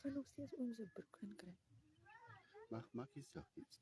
gaan nog steeds oom se broek inkry. Maak jy saggies.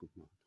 Goed maak.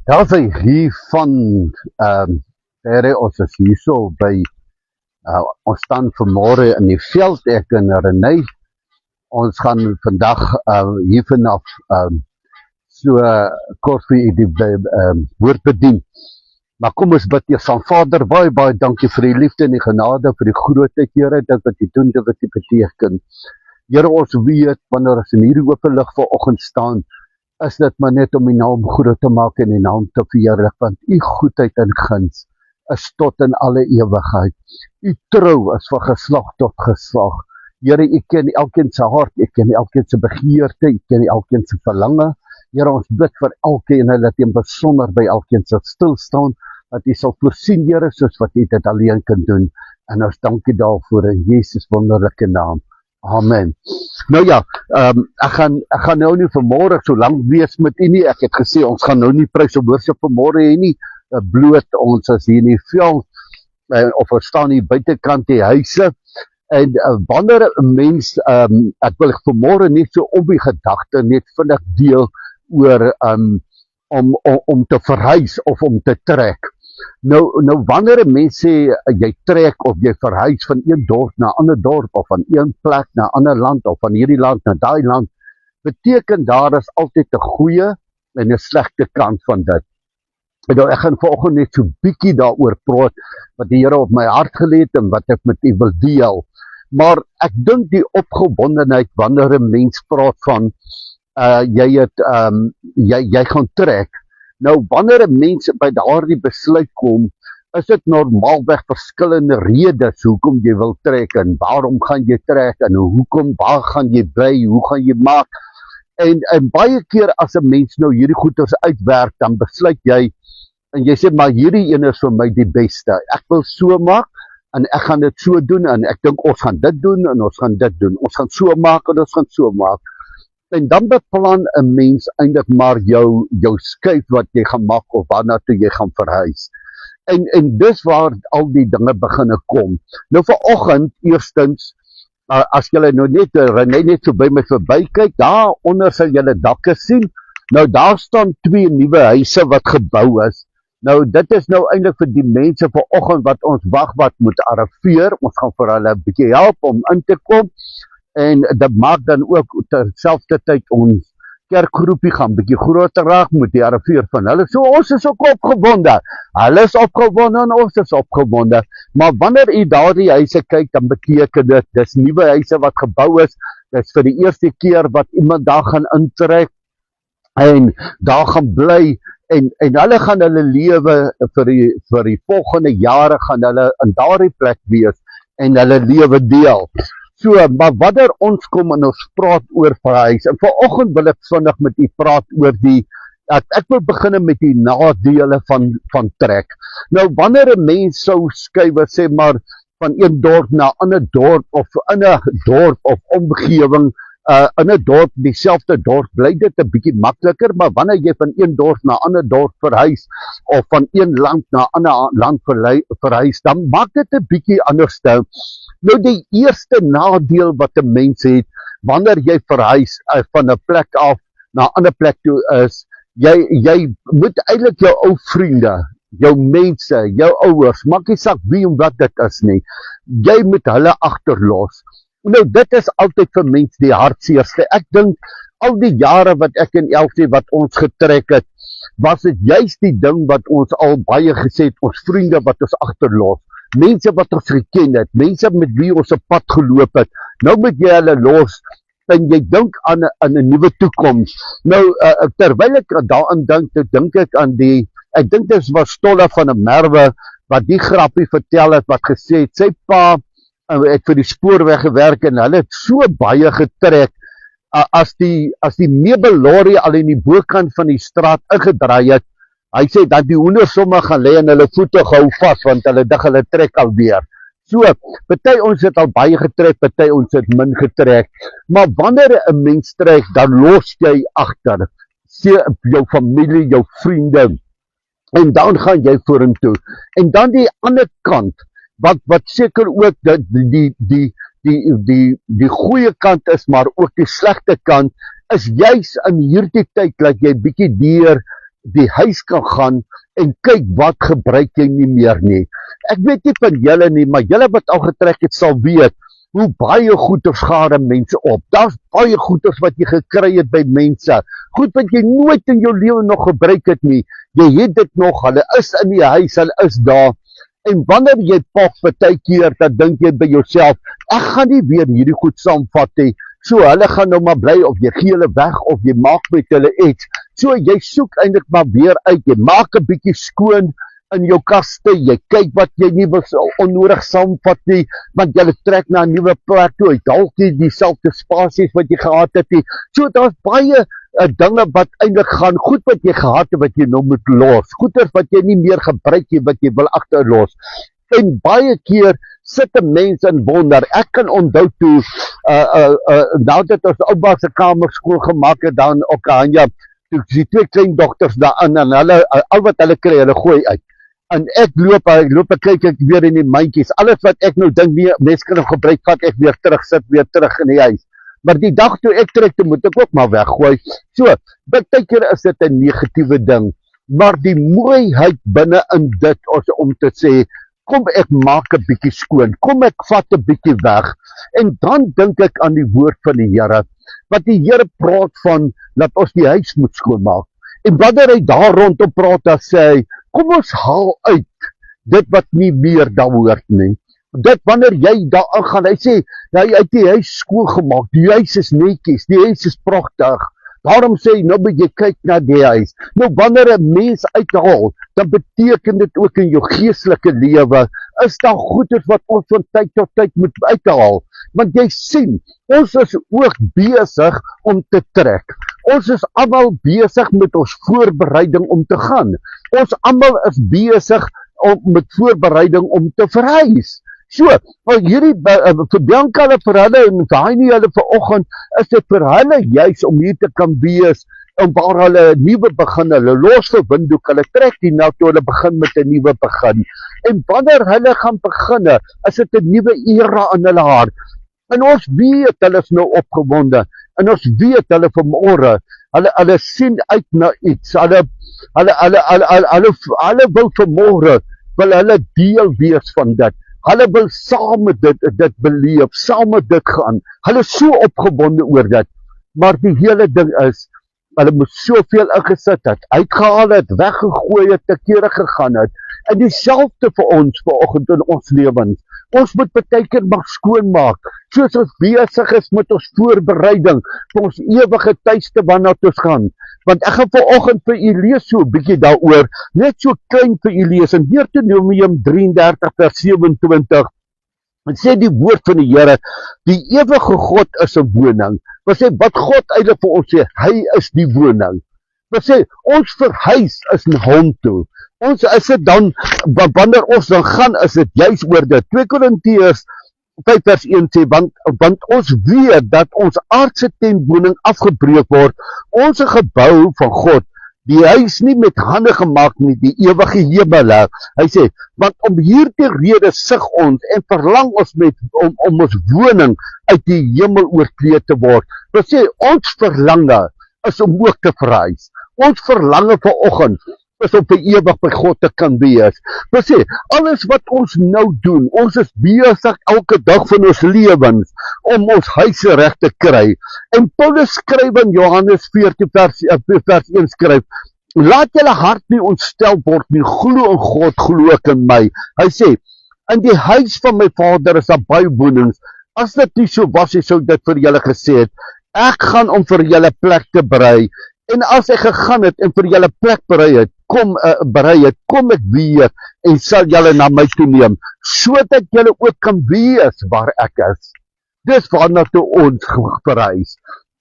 Ja, sy hier van ons is hierso by Ons staan vanmôre in die veld, ek en Renée. Ons gaan vandag hier vanaf so kort vir u die woord bedien. Maar kom ons bid eers aan. Vader, baie dankie vir die liefde en die genade, vir die grootheid, Here, dit wat u doen, dit wat u beteken. Here, ons weet, wanneer ons in hierdie open lig vanoggend staan, is dit maar net om die naam groot te maak en die naam te verheerlik, want u goedheid en guns is tot in alle ewigheid. U trou is van geslag tot geslag. Here, u ken elkeen se hart, u ken elkeen se begeerte, u ken elkeen se verlange. Here, ons bid vir elkeen, dat u besonder by elkeen sal stil staan, dat u sal voorsien, Here, soos wat u dit alleen kan doen. En ons dankie daarvoor in Jesus wonderlike naam. Amen. Nou ja, ek gaan nou nie vanmôre so lank wees met u nie. Ek het gesê, ons gaan nou nie prys en worship vanmôre hê nie. Bloot ons is hier in die veld, of ons staan hier buitekant die huise. En wanneer 'n mens, ek wil vanmôre net so op die gedagte net vinnig deel oor om te verhuis of om te trek. Nou wanneer 'n mens sê jy trek of jy verhuis van een dorp na 'n ander dorp of van een plek na 'n ander land of van hierdie land na daai land, beteken daar is altyd 'n goeie en 'n slegte kant van dit. Nou ek gaan vanoggend net so bietjie daaroor praat wat die Here op my hart gelê het en wat ek met u wil deel. Maar ek dink die opgewondenheid wanneer 'n mens praat van jy gaan trek. Nou wanneer 'n mens by daardie besluit kom, is dit normaalweg verskillende redes hoekom jy wil trek en waarom gaan jy trek en hoekom, waar gaan jy bly, hoe gaan jy maak. En baie keer as 'n mens nou hierdie goeders uitwerk, dan besluit jy en jy sê maar hierdie een is vir my die beste. Ek wil so maak en ek gaan dit so doen en ek dink ons gaan dit doen en ons gaan dit doen. Ons gaan so maak en ons gaan so maak. En dan beplan 'n mens eintlik maar jou skuif wat jy gaan maak of waarna toe jy gaan verhuis. En dis waar al die dinge begin kom. Nou vanoggend eerstens, as julle nou net so by my verbykyk, daar onder sal julle dakke sien. Nou daar staan 2 nuwe huise wat gebou is. Nou dit is nou eintlik vir die mense vanoggend wat ons wag wat moet arriveer. Ons gaan vir hulle 'n bietjie help om in te kom. En dit maak dan ook terselfdertyd ons kerkgroepie gaan bietjie groter raak met die arriveer van hulle. So ons is ook opgewonde. Hulle is opgewonde en ons is opgewonde. Maar wanneer u daardie huise kyk, dan beteken dit dis nuwe huise wat gebou is. Dis vir die eerste keer wat iemand daar gaan intrek en daar gaan bly. En hulle gaan hulle lewe vir die volgende jare gaan hulle in daardie plek wees en hulle lewe deel. So, maar wanneer ons kom en ons praat oor verhuis, en vanoggend wil ek vinnig met u praat oor ek wil begin met die nadele van trek. Nou, wanneer 'n mens sou skuif, sê maar, van een dorp na 'n ander dorp, of in 'n dorp of omgewing, in 'n dorp, dieselfde dorp, bly dit 'n bietjie makliker, maar wanneer jy van een dorp na 'n ander dorp verhuis, of van een land na 'n ander land verhuis, dan maak dit 'n bietjie anders. Nou die eerste nadeel wat 'n mens het, wanneer jy verhuis van 'n plek af na 'n ander plek toe is, jy moet eintlik jou ou vriende, jou mense, jou ouers, maak nie saak wie en wat dit is nie, jy moet hulle agterlos. Nou dit is altyd vir mens die hartseerste. Ek dink al die jare wat ek en Elsie wat ons getrek het, was dit juist die ding wat ons al baie gesê het, ons vriende wat ons agterlos. Mense wat ons geken het, mense met wie ons 'n pad geloop het. Nou moet jy hulle los en jy dink aan 'n nuwe toekoms. Nou terwyl ek daaraan dink ek aan ek dink dit was Stolle van 'n Merwe wat die grappie vertel het wat gesê het sy pa het vir die spoorweg gewerk en hulle het so baie getrek as die meubellorry al in die bokant van die straat ingedraai het. Hy sê dat die hoender sommer gaan lê en hulle voete gehou vas want hulle dig hulle trek alweer. So, party ons het al baie getrek, party ons het min getrek. Maar wanneer 'n mens trek, dan los jy agter jou familie, jou vriende. En dan gaan jy vorentoe. En dan die ander kant wat seker ook dat die goeie kant is, maar ook die slegte kant is juis in hierdie tyd dat jy bietjie deur die huis kan gaan en kyk wat gebruik jy nie meer nie. ek weet nie van julle nie, maar julle wat al getrek het sal weet, hoe baie goeders gaar mense op. Daar's baie goeders wat jy gekry het by mense. Goed wat jy nooit in jou lewe nog gebruik het nie. Jy het dit nog, hulle is in die huis, hulle is daar. En wanneer jy pak partykeer, dan dink jy by jouself, ek gaan nie weer hierdie goed saamvat nie. So hulle gaan nou maar bly of jy gee hulle weg of jy maak met hulle iets. So jy soek eintlik maar weer uit. Jy maak 'n bietjie skoon in jou kaste, jy kyk wat jy nie onnodig saamvat nie, want jy trek na 'n nuwe plek toe, jy dalk nie dieselfde spasies wat jy gehad het nie. So daar's baie dinge wat eintlik gaan, goed wat jy gehad het wat jy nou moet los, goeders wat jy nie meer gebruik nie, wat jy wil agterlos. En baie keer sit 'n mens in wonder. Ek kan onthou toe, nadat ons ouma se kamer skoon gemaak het daar in Okahanja, toe die twee kleindogters daarin en hulle al wat hulle kry, hulle gooi uit. En ek loop en kyk ek weer in die mandjies. Alles wat ek nou dink nie mense kan gebruik, vat ek weer terug, sit weer terug in die huis. Maar die dag toe ek trek, toe moet ek ook maar weggooi. So, baie keer is dit 'n negatiewe ding, maar die mooiheid binne in dit om te sê, kom ek maak 'n bietjie skoon, kom ek vat 'n bietjie weg. En dan dink ek aan die woord van die Here, wat die Here praat van dat ons die huis moet skoonmaak. En wanneer hy daar rondom praat, dan sê hy, kom ons haal uit dit wat nie meer daar hoort nie. Dit wanneer jy daar aangaan, hy sê, hy het die huis skoongemaak, die huis is netjies, die huis is pragtig. Daarom sê hy, nou moet jy kyk na die huis. Nou wanneer 'n mens uithaal, dan beteken dit ook in jou geestelike lewe, is daar goeders wat ons van tyd tot tyd moet uithaal. Want jy sien, ons is ook besig om te trek. Ons is almal besig met ons voorbereiding om te gaan. Ons almal is besig met voorbereiding om te verhuis. So, maar hierdie vir Bianca hulle vir hulle en daai nie hulle vanoggend is dit vir hulle juis om hier te kan wees en waar hulle 'n nuwe begin, hulle los vir windhoek, hulle trek die nou toe hulle begin met 'n nuwe begin. En wanneer hulle gaan begin, is dit 'n nuwe era in hulle hart. En ons weet hulle is nou opgewonde en ons weet hulle vanmôre, hulle sien uit na iets. Hulle wil vanmôre wil hulle deel wees van dit. Hulle wil saam met dit beleef, saam met dit gaan. Hulle is so opgewonde oor dit. Maar die hele ding is, hulle moet soveel ingesit het, uitgehaal het, weggegooi het, te kere gegaan het. En dieselfde vir ons vanoggend in ons lewens. Ons moet baie keer maar skoonmaak, soos ons besig is met ons voorbereiding vir ons ewige tuiste waarna ons gaan. Want ek gaan vanoggend vir u lees so 'n bietjie daaroor, net so klein vir u lees in Deuteronomium 33 vers 27. En sê die woord van die Here, die ewige God is 'n woning. Wat sê wat God eintlik vir ons sê, hy is die woning. Wat sê ons verhuis is na hom toe. Ons is dit dan, wanneer ons dan gaan, is dit juis oor dit. 2 Korintiërs 5 vers 1 sê, want ons weet dat ons aardse tentwoning afgebreek word, ons gebou van God, die huis nie met hande gemaak nie, die ewige hemel. Hy sê, want om hierdie rede sug ons en verlang ons om ons woning uit die hemel oorkleed te word. Wat sê, ons verlange is om ook te verhuis. Ons verlange vanoggend is om vir ewig by God te kan wees. Wat sê, alles wat ons nou doen, ons is besig elke dag van ons lewens om ons huise reg te kry. En Paulus skryf in Johannes 14 vers 1 skryf, laat julle hart nie ontstel word nie, glo in God, glo ook in my. Hy sê, in die huis van my Vader is daar baie wonings. As dit nie so was, sou dit vir julle gesê het, ek gaan om vir julle plek te berei. En as ek gegaan het en vir julle plek berei het, kom ek weer en sal julle na my toe neem, sodat julle ook kan wees waar ek is. Dis waarna toe ons verhuis.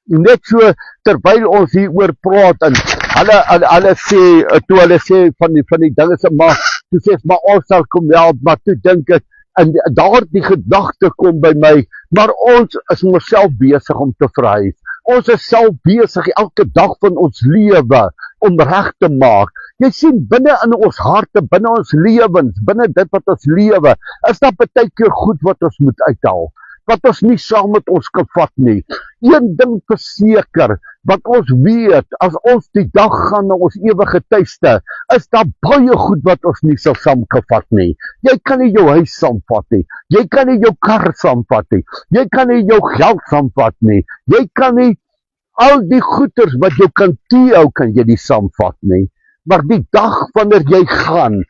Net so, terwyl ons hier oor praat, en hulle sê van die dinge se maar, toe sê maar ons sal kom help, maar toe dink ek, en daar die gedagte kom by my, maar ons is onsself besig om te verhuis. Ons is self besig elke dag van ons lewe om reg te maak. Jy sien, binne in ons harte, binne ons lewens, binne dit wat ons lewe, is daar baie keer goed wat ons moet uithaal. wat ons nie saam met ons kan vat nie. Een ding verseker, wat ons weet, as ons die dag gaan na ons ewige tuiste, is daar baie goed wat ons nie sal saam kan vat nie. Jy kan nie jou huis saamvat nie, jy kan nie jou kar saamvat nie, jy kan nie jou geld saamvat nie, jy kan nie al die goeders wat jou kan teehou, kan jy nie saamvat nie. Maar die dag wanneer jy gaan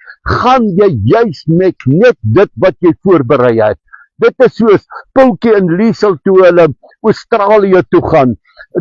jy juis met net dit wat jy voorberei het. Dit is soos Pulkie en Liesel toe hulle Australië toe gaan,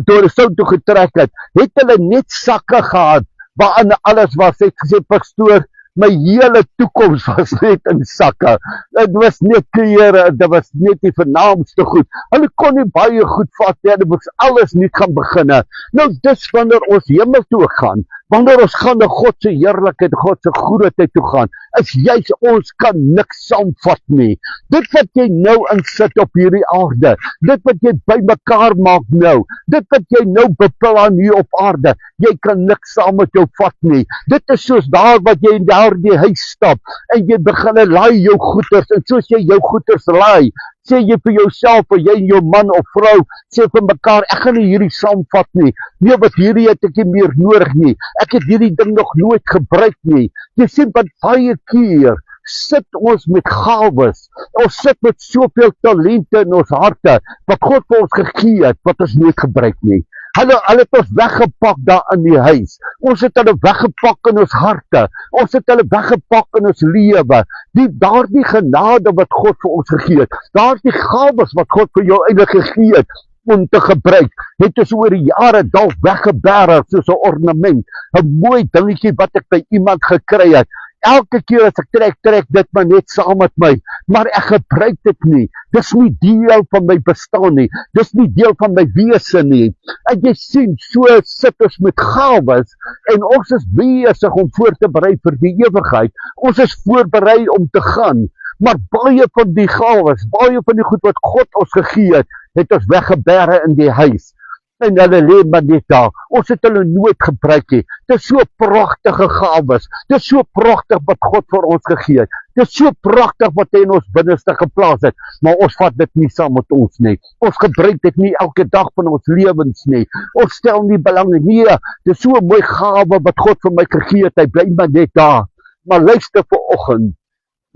toe hulle sou toe getrek het hulle net sakke gehad, waarin alles was, het gesê, pastoor, my hele toekoms was net in sakke. Dit was net klere, dit was net die vernaamste goed. Hulle kon nie baie goed vat, hulle moes alles nie gaan beginne. Nou dis wanneer ons hemel toe gaan, wanneer ons gaan na God se heerlikheid, God se grootheid toe gaan, is juis ons kan niks saamvat nie. Dit wat jy nou insit op hierdie aarde, dit wat jy bymekaar maak nou, dit wat jy nou beplan hier op aarde, jy kan niks saam met jou vat nie. Dit is soos daar wat jy in daardie huis stap, en jy begin laai jou goeders, en soos jy jou goeders laai, sê jy vir jouself, vir jy en jou man of vrou, sê vir mekaar, ek gaan nie hierdie saamvat nie, nee, wat hierdie het ek nie meer nodig nie, ek het hierdie ding nog nooit gebruik nie. Jy sien, wat baie keer sit ons met gawes, ons sit met soveel talente in ons harte, wat God vir ons gegee het, wat ons nooit gebruik nie. Hulle het ons weggepak daar in die huis, ons het hulle weggepak in ons harte, ons het hulle weggepak in ons lewe, daardie genade wat God vir ons gegee het, daardie gawes wat God vir jou eintlik gegee het, om te gebruik, het ons oor die jare dalk weggeberg soos 'n ornament, 'n mooi dingetjie wat ek by iemand gekry het. Elke keer as ek trek dit maar net saam met my, maar ek gebruik dit nie. Dis nie deel van my bestaan nie, dis nie deel van my wese nie. En jy sien, so sit ons met gawes, en ons is besig om voor te berei vir die ewigheid. Ons is voorberei om te gaan, maar baie van die gawes, baie van die goed wat God ons gegee het ons weggeberg in die huis. En hulle lê maar net daar. Ons het hulle nooit gebruik nie. Dit is so pragtige gawes. Dit is so pragtig wat God vir ons gegee het. Dit is so pragtig wat hy in ons binneste geplaas het. Maar ons vat dit nie saam met ons nie. Ons gebruik dit nie elke dag van ons lewens nie. Ons stel nie belang nie. Nee, dit is so 'n mooi gawe wat God vir my gegee het. Hy bly maar net daar. Maar luister vanoggend.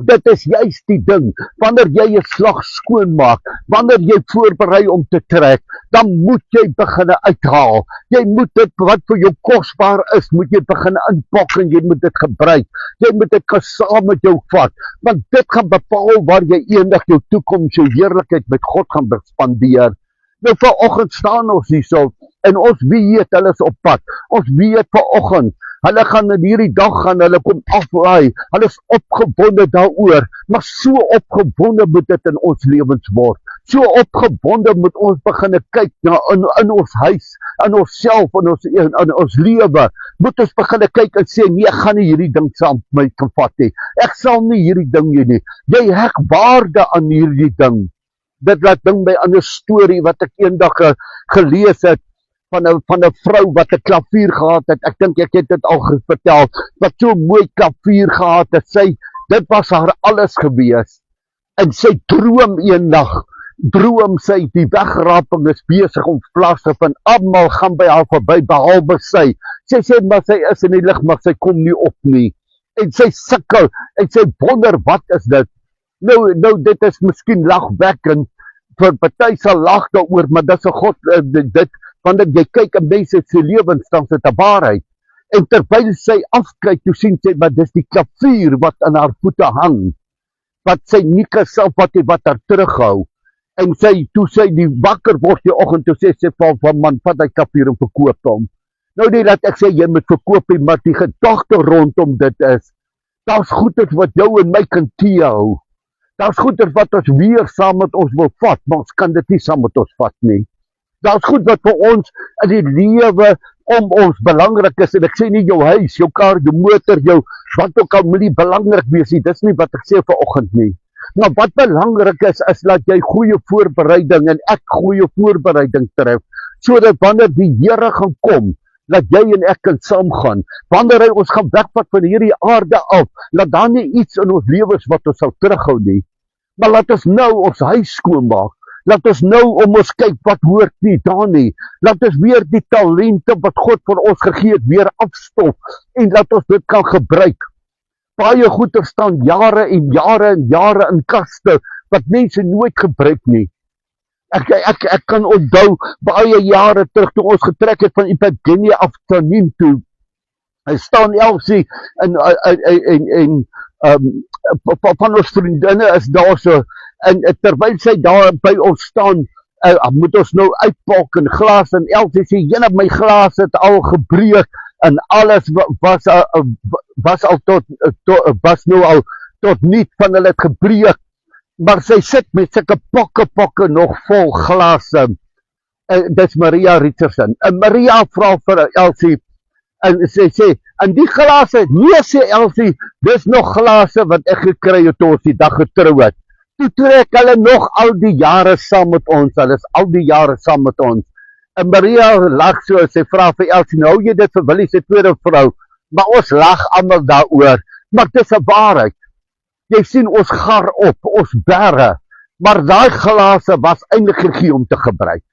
Dit is juist die ding, wanneer jy 'n slag skoonmaak, wanneer jy voorberei om te trek, dan moet jy begin uithaal. Jy moet dit wat vir jou kosbaar is, moet jy begin inpak en jy moet dit gebruik. Jy moet dit saam met jou vat, want dit gaan bepaal waar jy eendag jou toekoms, jou heerlikheid met God gaan spandeer. Nou vanoggend staan ons hierso, en ons weet hulle is op pad. Ons weet vanoggend, hulle gaan in hierdie dag hulle kom aflaai. Hulle is opgewonde daaroor, maar so opgewonde moet dit in ons lewens word. So opgewonde moet ons begin kyk na in ons huis, in onsself, in ons lewe. Moet ons begin kyk en sê, nee, ek gaan nie hierdie ding saam met my gevat nie. Ek sal nie hierdie ding hê nie. Jy heg waarde aan hierdie ding. Dit laat ding by 'n storie wat ek eendag gelees het, van 'n vrou wat 'n klavier gehad het. Ek dink ek het dit al vertel, wat so mooi klavier gehad het. Dit was haar alles gewees. En sy droom sy, die wegraping is besig om plaas te vind. Almal gaan by haar verby, behalwe sy. Sy sê, maar sy is in die lig, maar sy kom nie op nie. En sy sukkel, en sy wonder, wat is dit? Nou, dit is miskien lagwekkend, vir party sal lag daaroor, maar dis 'n God, dit, wanneer jy kyk in mense se lewens, dan is dit 'n waarheid. En terwyl sy afkyk, toe sien sy, maar dis die klavier wat aan haar voete hang, wat sy nie kan self wat haar terughou. En toe sy die wakker word die oggend, toe sê sy van man, vat hy klavier en verkoop hom. Nou nie dat ek sê, jy moet verkoop nie, maar die gedagte rondom dit is, daar's goeders wat jou en my kan teehou. Daar's goeders wat ons weer saam met ons wil vat, maar ons kan dit nie saam met ons vat nie. Daar's goed wat vir ons in die lewe om ons belangrik is, en ek sê nie jou huis, jou kar, jou motor, jou wat ook al moet nie belangrik wees nie, dis nie wat ek sê vanoggend nie. Maar wat belangrik is dat jy goeie voorbereiding en ek goeie voorbereiding tref, sodat wanneer die Here gaan kom, dat jy en ek kan saamgaan. Wanneer hy ons gaan wegvat van hierdie aarde af, dat daar nie iets in ons lewens wat ons sal terughou nie. Maar laat ons nou ons huis skoonmaak. Laat ons nou om ons kyk wat hoort nie daar nie. Laat ons weer die talente wat God vir ons gegee het weer afstof en laat ons dit kan gebruik. Baie goeder staan jare en jare en jare in kaste wat mense nooit gebruik nie. Ek kan onthou baie jare terug toe ons getrek het van Ipadenia af Tanim toe. Hy staan Elsie en van ons vriendinne is daar so, en terwyl sy daar by ons staan, moet ons nou uitpak en glas, en Elsie sê, jyne my glas het al gebreek, en alles was nou al tot niet van hulle het gebreek, maar sy sit met sulke pakke nog vol glase, dis Maria Richardson, en Maria vra vir Elsie, en sy sê, en die glase, nee sê Elsie, dis nog glase wat ek gekry het toe ons die dag getrou het. Toe trek hulle nog al die jare saam met ons, hulle is al die jare saam met ons. En Maria lag so, sy vra vir Elsie, nou hou jy dit vir Willie se tweede vrou, maar ons lag almal daaroor, maar dis 'n waarheid. Jy sien ons gar op, ons berre, maar daai glase was eintlik gegee om te gebruik.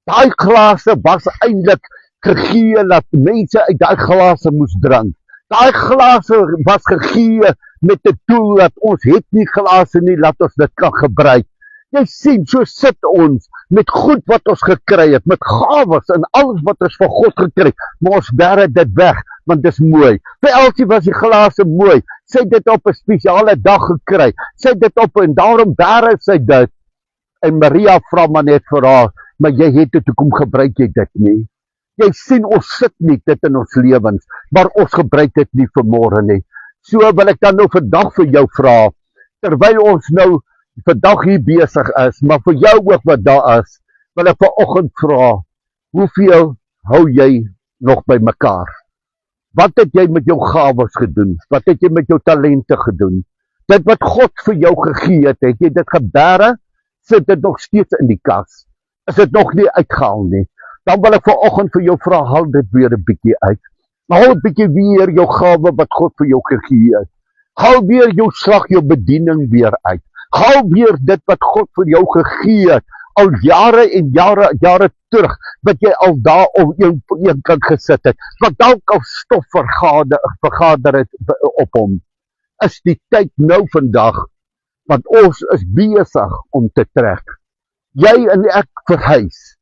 Daai glase was eintlik gegee dat mense uit daai glase moes drink. Daai glase was gegee met die doel dat ons het nie glase nie, laat ons dit kan gebruik. Jy sien, so sit ons met goed wat ons gekry het, met gawes en alles wat ons van God gekry, maar ons berre dit weg, want dit is mooi. Vir Elsie was die glase mooi, sy het dit op 'n spesiale dag gekry, sy het dit op en daarom berre sy dit. En Maria vra maar net vir haar, maar jy het dit, hoekom gebruik jy dit nie? Jy sien, ons sit nie dit in ons lewens, maar ons gebruik dit nie vanmôre nie. So wil ek dan nou vandag vir jou vra, terwyl ons nou vandag hier besig is, maar vir jou ook wat daar is, wil ek vanoggend vra, hoeveel hou jy nog by mekaar? Wat het jy met jou gawes gedoen? Wat het jy met jou talente gedoen? Dit wat God vir jou gegee het jy dit geberre? Sit dit nog steeds in die kas? Is dit nog nie uitgehaal nie? Dan wil ek vanoggend vir jou vra, haal dit weer 'n bietjie uit. Haal 'n bietjie weer jou gawe wat God vir jou gegee het. Haal weer jou slag, jou bediening weer uit. Haal weer dit wat God vir jou gegee het, al jare en jare terug, wat jy al daar op een kant gesit het, wat dalk al stof vergader het op hom. Is die tyd nou vandag, want ons is besig om te trek. Jy en ek verhuis.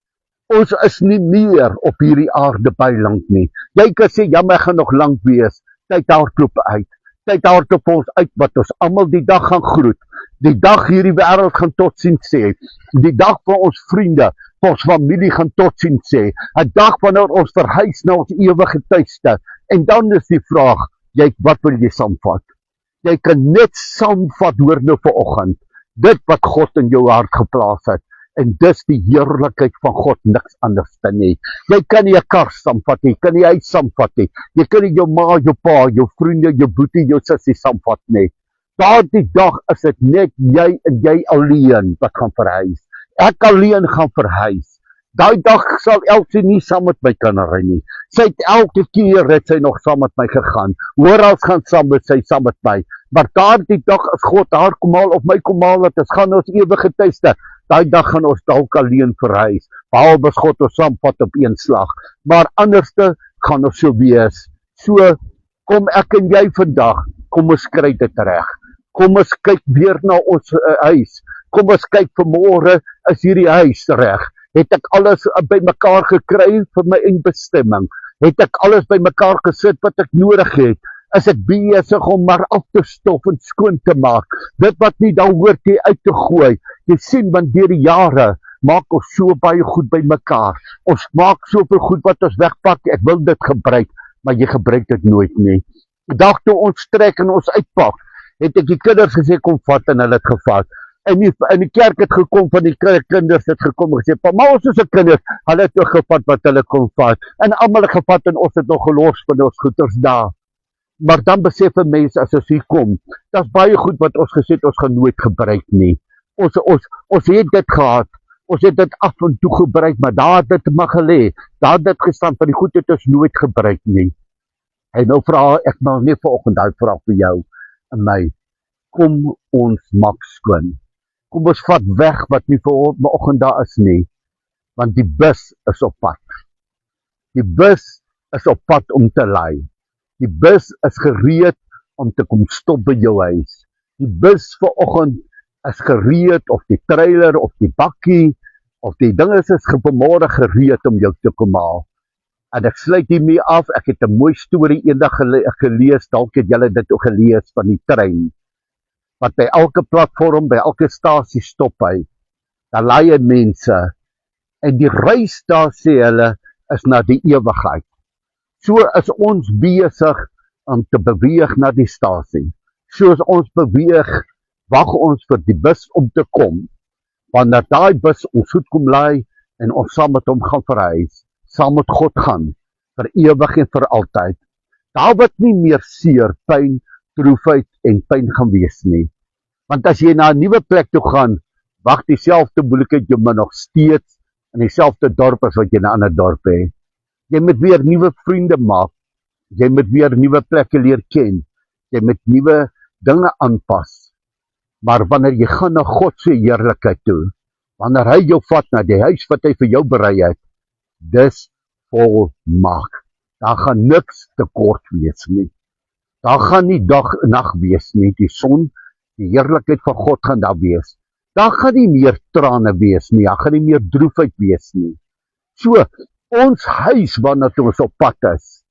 Ons is nie meer op hierdie aarde baie lank nie. Jy kan sê, ja, maar ek gaan nog lank wees. Tyd hardloop uit. Tyd hardloop ons uit, wat ons almal die dag gaan groet. Die dag hierdie wêreld gaan totsiens sê. Die dag van ons vriende, van ons familie gaan totsiens sê. 'n Dag wanneer ons verhuis na ons ewige tuiste. En dan is die vraag, wat wil jy saamvat? Jy kan net saamvat, hoor nou vanoggend, dit wat God in jou hart geplaas het. En dis die heerlikheid van God, niks anders dan nie. Jy kan nie 'n kar saamvat nie, jy kan nie 'n huis saamvat nie, jy kan nie jou ma, jou pa, jou vriende, jou boetie, jou sussie saamvat nie. Daardie dag is dit net jy en jy alleen wat gaan verhuis. Ek alleen gaan verhuis. Daai dag sal Elsie nie saam met my kan ry nie. Sy het elke keer het sy nog saam met my gegaan. Oral gaan saam met my. Maar daardie dag is God haar komaal of my komaal, dat ons gaan ons ewige tuiste. Daai dag gaan ons dalk alleen verhuis, behalwe God ons saamvat op een slag. Maar anderste gaan ons so wees. So, kom ek en jy vandag, kom ons kry dit reg. Kom ons kyk weer na ons huis. Kom ons kyk vanmôre, is hierdie huis reg? Het ek alles by mekaar gekry vir my eindbestemming? Het ek alles by mekaar gesit wat ek nodig het? Is ek besig om maar af te stof en skoon te maak? Dit wat nie daar hoort jy uit te gooi. Jy sien, want deur die jare maak ons so baie goed by mekaar. Ons maak soveel goed wat ons wegpak. Ek wil dit gebruik, maar jy gebruik dit nooit nie. Die dag toe ons trek en ons uitpak, het ek die kinders gesê, kom vat, en hulle het gevat. En die kerk het gekom, van die kinders het gekom en gesê, maar ons is 'n kinders, hulle het ook gevat wat hulle kon vat. En almal het gevat en ons het nog gelos van ons goeders daar. Maar dan besef 'n mens as ons hier kom, daar's baie goed wat ons gesê het, ons gaan nooit gebruik nie. Ons het dit gehad, ons het dit af en toe gebruik, maar daar het dit maar gelê. Daar het dit gestaan, van die goed het ons nooit gebruik nie. En nou vra ek maar net vanoggend daai vraag vir jou en my, kom ons maak skoon. Kom ons vat weg wat nie vanoggend daar is nie, want die bus is op pad. Die bus is op pad om te lei. Die bus is gereed om te kom stop by jou huis. Die bus vanoggend is gereed, of die trailer, of die bakkie, of die dinge is vanmôre gereed om jou te kom haal. En ek sluit hiermee af, ek het 'n mooi storie eendag gelees, dalk het julle dit ook gelees, van die trein, wat by elke platform, by elke stasie stop hy, daar laai mense, en die reis daar, sê hulle, is na die ewigheid. So is ons besig om te beweeg na die stasie. Soos ons beweeg, wag ons vir die bus om te kom, wanneer daai bus ons goed kom laai, en ons saam met hom gaan verhuis, saam met God gaan, vir ewig en vir altyd. Daar wat nie meer seer, pyn, droefheid en pyn gaan wees nie. Want as jy na 'n nuwe plek toe gaan, wag dieselfde moeilikheid jou nog steeds in dieselfde dorp as wat jy in 'n ander dorp het. Jy moet weer nuwe vriende maak, jy moet weer nuwe plekke leer ken, jy moet nuwe dinge aanpas. Maar wanneer jy gaan na God se heerlikheid toe, wanneer hy jou vat na die huis wat hy vir jou berei het, dis volmaak. Daar gaan niks tekort wees nie. Daar gaan nie dag en nag wees nie. Die son, die heerlikheid van God gaan daar wees. Daar gaan nie meer trane wees nie. Daar gaan nie meer droefheid wees nie. So, ons huis waarna toe ons op pad is,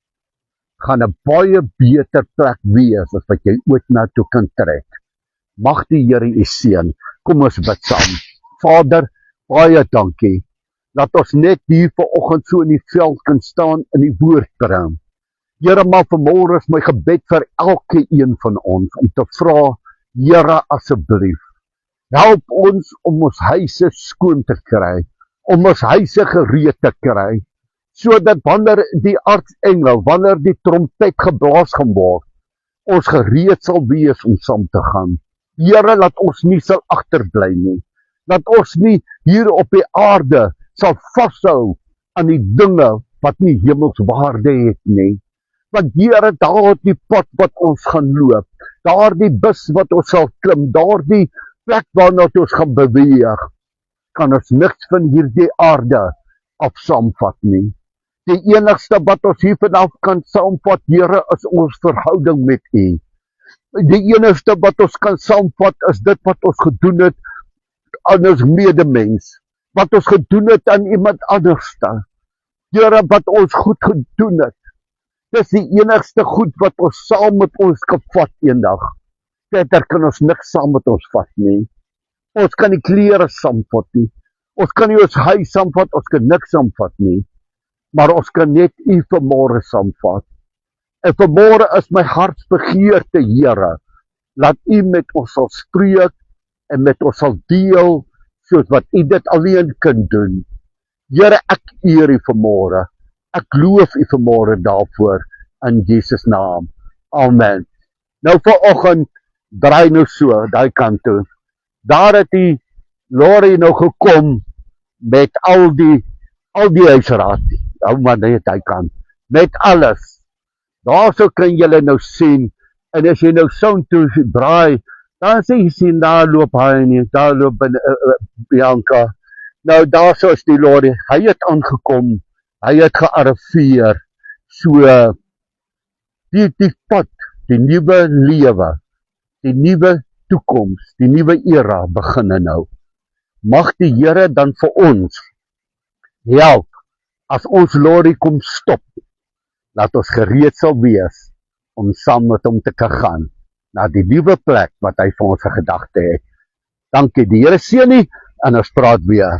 gaan 'n baie beter plek wees as wat jy ooit na toe kan trek. Mag die Here u seën. Kom ons bid saam. Vader, baie dankie. Laat ons net hier vanoggend so in die veld kan staan en die woord bring. Here, maar vanmôre is my gebed vir elke een van ons om te vra, Here, asseblief, help ons om ons huise skoon te kry, om ons huise gereed te kry, sodat wanneer die aartsengel, wanneer die trompet geblaas gaan word, ons gereed sal wees om saam te gaan. Here, laat ons nie sal agterbly nie. Laat ons nie hier op die aarde sal vashou aan die dinge wat nie hemelswaarde het nie. Want Here, daar die pad wat ons gaan loop, daar die bus wat ons sal klim, daar die plek waarna ons gaan beweeg, kan ons niks van hierdie aarde af saamvat nie. Die enigste wat ons hier vanaf kan saamvat, Here, is ons verhouding met U. Die enigste wat ons kan saamvat is dit wat ons gedoen het aan ons medemens, wat ons gedoen het aan iemand anderste. Here, wat ons goed gedoen het, dis die enigste goed wat ons saam met ons kan vat eendag. Verder kan ons niks saam met ons vat nie. Ons kan nie klere saamvat nie. Ons kan nie ons huis saamvat, ons kan niks saamvat nie. Maar ons kan net U vanmôre saamvat. En vanmôre is my hartsbegeerte, Here, laat U met ons sal spreek en met ons sal deel, soos wat U dit alleen kan doen. Here, ek eer U vanmôre. Ek loof U vanmôre daarvoor in Jesus naam. Amen. Nou vanoggend draai nou so daai kant toe. Daar het die lorry nou gekom met al die huisraad. Hou maar net daai kant. Met alles. Daarso kan julle nou sien, en as jy nou so toe draai, dan sê jy sien daar loop hy nie, daar loop Bianca. Nou daarso is die lorry. Hy het aangekom. Hy het gearriveer. So die pad, die nuwe lewe, die nuwe toekoms, die nuwe era begin nou. Mag die Here dan vir ons help as ons lorry kom stop, laat ons gereed sal wees om saam met hom te kan gaan na die nuwe plek wat hy vir ons 'n gedagte het. Dankie, die Here seën u en ons praat weer.